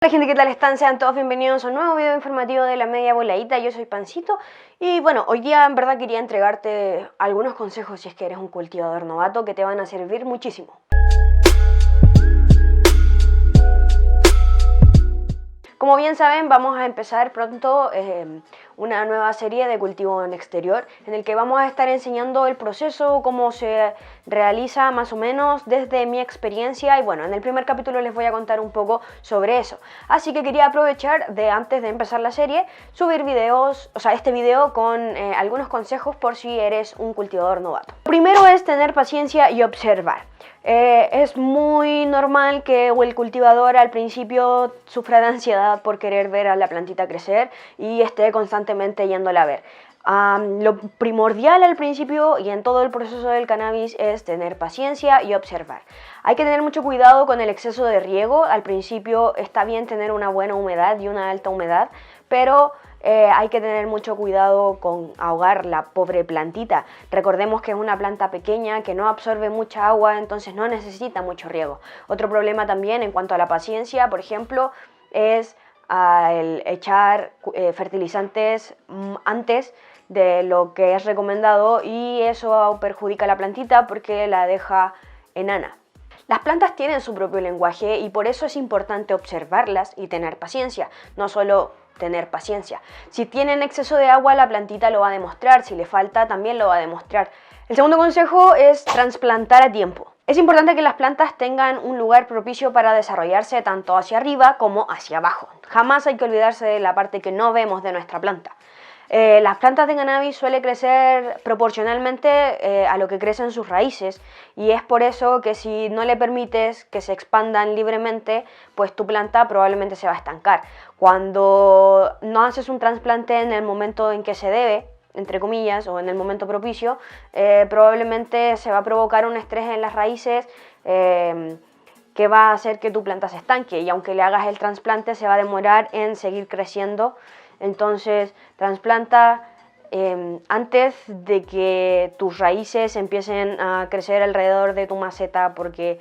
Hola gente, ¿qué tal están? Sean todos bienvenidos a un nuevo video informativo de la media voladita. Yo soy Pancito y bueno, hoy día en verdad quería entregarte algunos consejos si es que eres un cultivador novato que te van a servir muchísimo. Como bien saben, vamos a empezar pronto una nueva serie de cultivo en exterior en el que vamos a estar enseñando el proceso, cómo se realiza más o menos desde mi experiencia y bueno, en el primer capítulo les voy a contar un poco sobre eso. Así que quería aprovechar de antes de empezar la serie, subir videos, este video con algunos consejos por si eres un cultivador novato. Primero es tener paciencia y observar. Es muy normal que el cultivador al principio sufra de ansiedad por querer ver a la plantita crecer y esté constantemente yéndola a ver. Lo primordial al principio y en todo el proceso del cannabis es tener paciencia y observar. Hay que tener mucho cuidado con el exceso de riego. Al principio está bien tener una buena humedad y una alta humedad, pero hay que tener mucho cuidado con ahogar la pobre plantita. Recordemos que es una planta pequeña que no absorbe mucha agua, entonces no necesita mucho riego. Otro problema también en cuanto a la paciencia, por ejemplo, es el echar fertilizantes antes de lo que es recomendado y eso perjudica a la plantita porque la deja enana. Las plantas tienen su propio lenguaje y por eso es importante observarlas y tener paciencia, no solo tener paciencia. Si tienen exceso de agua, la plantita lo va a demostrar, si le falta también lo va a demostrar. El segundo consejo es trasplantar a tiempo. Es importante que las plantas tengan un lugar propicio para desarrollarse tanto hacia arriba como hacia abajo. Jamás hay que olvidarse de la parte que no vemos de nuestra planta. Las plantas de cannabis suelen crecer proporcionalmente a lo que crecen sus raíces y es por eso que si no le permites que se expandan libremente, pues tu planta probablemente se va a estancar. Cuando no haces un trasplante en el momento en que se debe, entre comillas, o en el momento propicio, probablemente se va a provocar un estrés en las raíces que va a hacer que tu planta se estanque y aunque le hagas el trasplante se va a demorar en seguir creciendo. Entonces, trasplanta antes de que tus raíces empiecen a crecer alrededor de tu maceta porque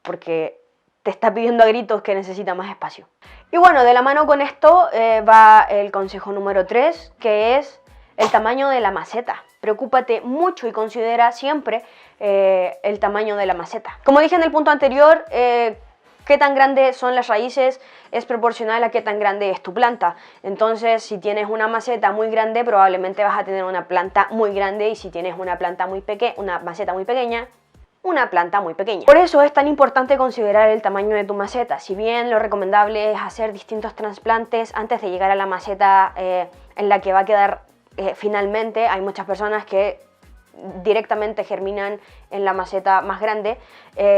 te está pidiendo a gritos que necesita más espacio. Y bueno, de la mano con esto va el consejo número 3, que es el tamaño de la maceta. Preocúpate mucho y considera siempre el tamaño de la maceta. Como dije en el punto anterior, qué tan grandes son las raíces es proporcional a qué tan grande es tu planta. Entonces, si tienes una maceta muy grande, probablemente vas a tener una planta muy grande y si tienes una maceta muy pequeña, una planta muy pequeña. Por eso es tan importante considerar el tamaño de tu maceta. Si bien lo recomendable es hacer distintos trasplantes antes de llegar a la maceta en la que va a quedar finalmente, hay muchas personas que directamente germinan en la maceta más grande.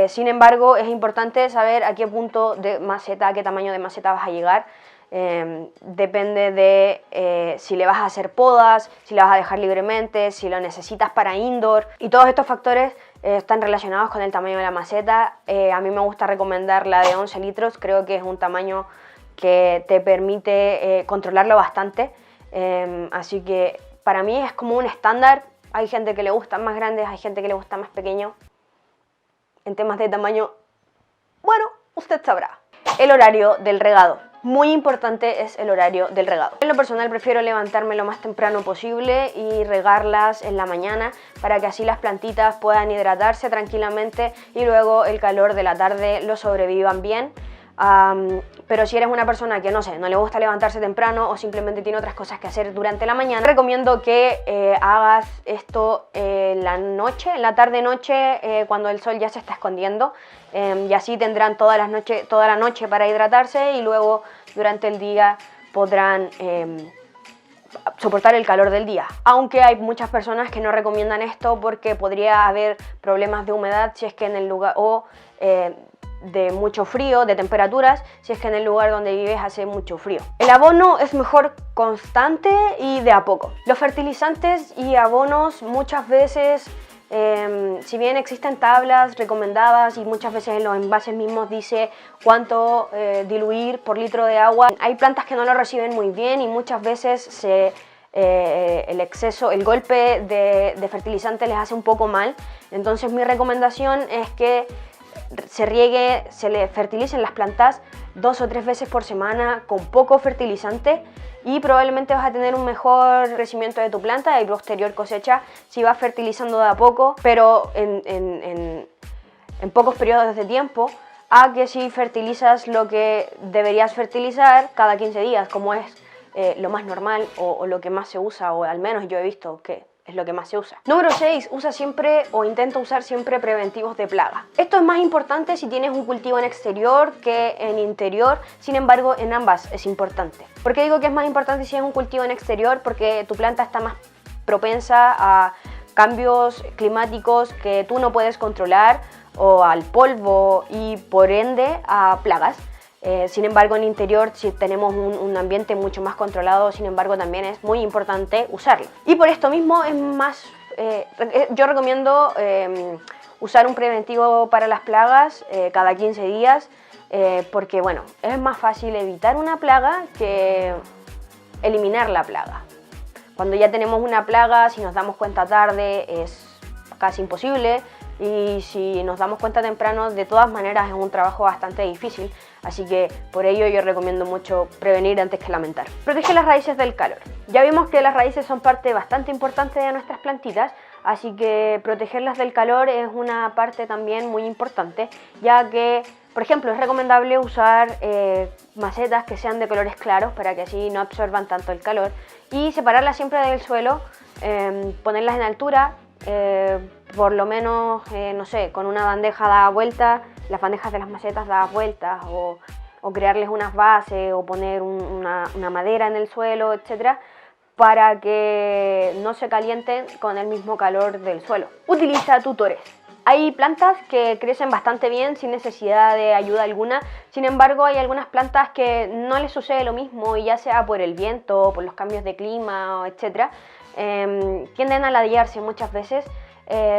Sin embargo, es importante saber a qué punto de maceta, a qué tamaño de maceta vas a llegar. Depende de si le vas a hacer podas, si la vas a dejar libremente, si lo necesitas para indoor. Y todos estos factores están relacionados con el tamaño de la maceta. A mí me gusta recomendar la de 11 litros. Creo que es un tamaño que te permite controlarlo bastante. Así que para mí es como un estándar. Hay gente que le gustan más grandes, hay gente que le gusta más pequeño. En temas de tamaño, bueno, usted sabrá. El horario del regado. Muy importante es el horario del regado. En lo personal prefiero levantarme lo más temprano posible y regarlas en la mañana para que así las plantitas puedan hidratarse tranquilamente y luego el calor de la tarde lo sobrevivan bien. Pero si eres una persona que no le gusta levantarse temprano o simplemente tiene otras cosas que hacer durante la mañana, recomiendo que hagas esto en la tarde-noche, cuando el sol ya se está escondiendo, y así tendrán toda la noche para hidratarse y luego durante el día podrán soportar el calor del día. Aunque hay muchas personas que no recomiendan esto porque podría haber problemas de humedad si es que en el lugar de mucho frío, de temperaturas, si es que en el lugar donde vives hace mucho frío. El abono es mejor constante y de a poco. Los fertilizantes y abonos muchas veces, si bien existen tablas recomendadas y muchas veces en los envases mismos dice cuánto diluir por litro de agua, hay plantas que no lo reciben muy bien y muchas veces el golpe de fertilizante les hace un poco mal. Entonces mi recomendación es que se riegue, se le fertilicen las plantas 2 o 3 veces por semana con poco fertilizante, y probablemente vas a tener un mejor crecimiento de tu planta y posterior cosecha si vas fertilizando de a poco, pero en pocos periodos de tiempo, a que si fertilizas lo que deberías fertilizar cada 15 días, como es lo más normal o lo que más se usa, o al menos yo he visto que es lo que más se usa. Número 6. Usa siempre o intenta usar siempre preventivos de plaga. Esto es más importante si tienes un cultivo en exterior que en interior, sin embargo en ambas es importante. ¿Por qué digo que es más importante si es un cultivo en exterior? Porque tu planta está más propensa a cambios climáticos que tú no puedes controlar, o al polvo y por ende a plagas. Sin embargo, en interior, si tenemos un ambiente mucho más controlado, sin embargo, también es muy importante usarlo. Y por esto mismo es más, yo recomiendo usar un preventivo para las plagas cada 15 días, porque bueno, es más fácil evitar una plaga que eliminar la plaga. Cuando ya tenemos una plaga, si nos damos cuenta tarde, es casi imposible. Y si nos damos cuenta temprano, de todas maneras es un trabajo bastante difícil, así que por ello yo recomiendo mucho prevenir antes que lamentar. Protege las raíces del calor. Ya vimos que las raíces son parte bastante importante de nuestras plantitas, así que protegerlas del calor es una parte también muy importante, ya que, por ejemplo, es recomendable usar macetas que sean de colores claros para que así no absorban tanto el calor, y separarlas siempre del suelo, ponerlas en altura, por lo menos, no sé, con una bandeja dada vuelta, las bandejas de las macetas dadas vueltas, o crearles unas bases, o poner una madera en el suelo, etcétera, para que no se calienten con el mismo calor del suelo. Utiliza tutores. Hay plantas que crecen bastante bien sin necesidad de ayuda alguna, sin embargo hay algunas plantas que no les sucede lo mismo, y ya sea por el viento, por los cambios de clima, etcétera, tienden a ladillarse muchas veces.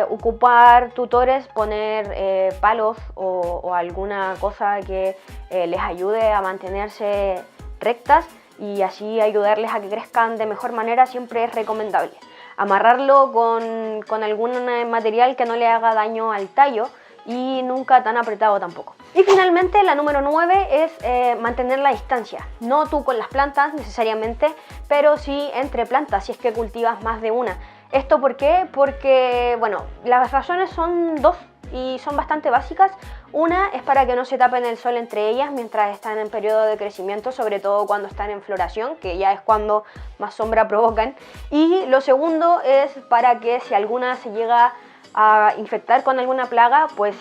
Ocupar tutores, poner palos o alguna cosa que les ayude a mantenerse rectas y así ayudarles a que crezcan de mejor manera, siempre es recomendable. Amarrarlo con algún material que no le haga daño al tallo y nunca tan apretado tampoco. Y finalmente la número 9 es mantener la distancia. No tú con las plantas necesariamente, pero sí entre plantas si es que cultivas más de una. ¿Esto por qué? Porque, bueno, las razones son dos y son bastante básicas. Una es para que no se tapen el sol entre ellas mientras están en periodo de crecimiento, sobre todo cuando están en floración, que ya es cuando más sombra provocan. Y lo segundo es para que si alguna se llega a infectar con alguna plaga, pues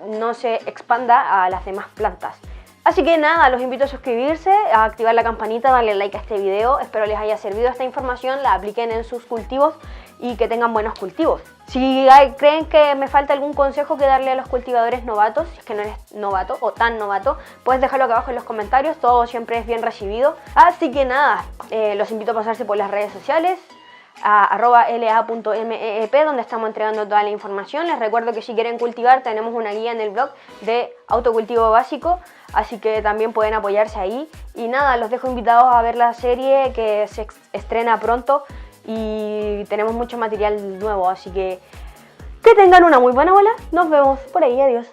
no se expanda a las demás plantas. Así que nada, los invito a suscribirse, a activar la campanita, darle like a este video. Espero les haya servido esta información, la apliquen en sus cultivos y que tengan buenos cultivos. Si creen que me falta algún consejo que darle a los cultivadores novatos, si es que no eres novato o tan novato, puedes dejarlo acá abajo en los comentarios, todo siempre es bien recibido. Así que nada, los invito a pasarse por las redes sociales, a @la.meep, donde estamos entregando toda la información. Les recuerdo que si quieren cultivar tenemos una guía en el blog de autocultivo básico, así que también pueden apoyarse ahí. Y nada, los dejo invitados a ver la serie que se estrena pronto y tenemos mucho material nuevo, así que tengan una muy buena bola. Nos vemos por ahí, adiós.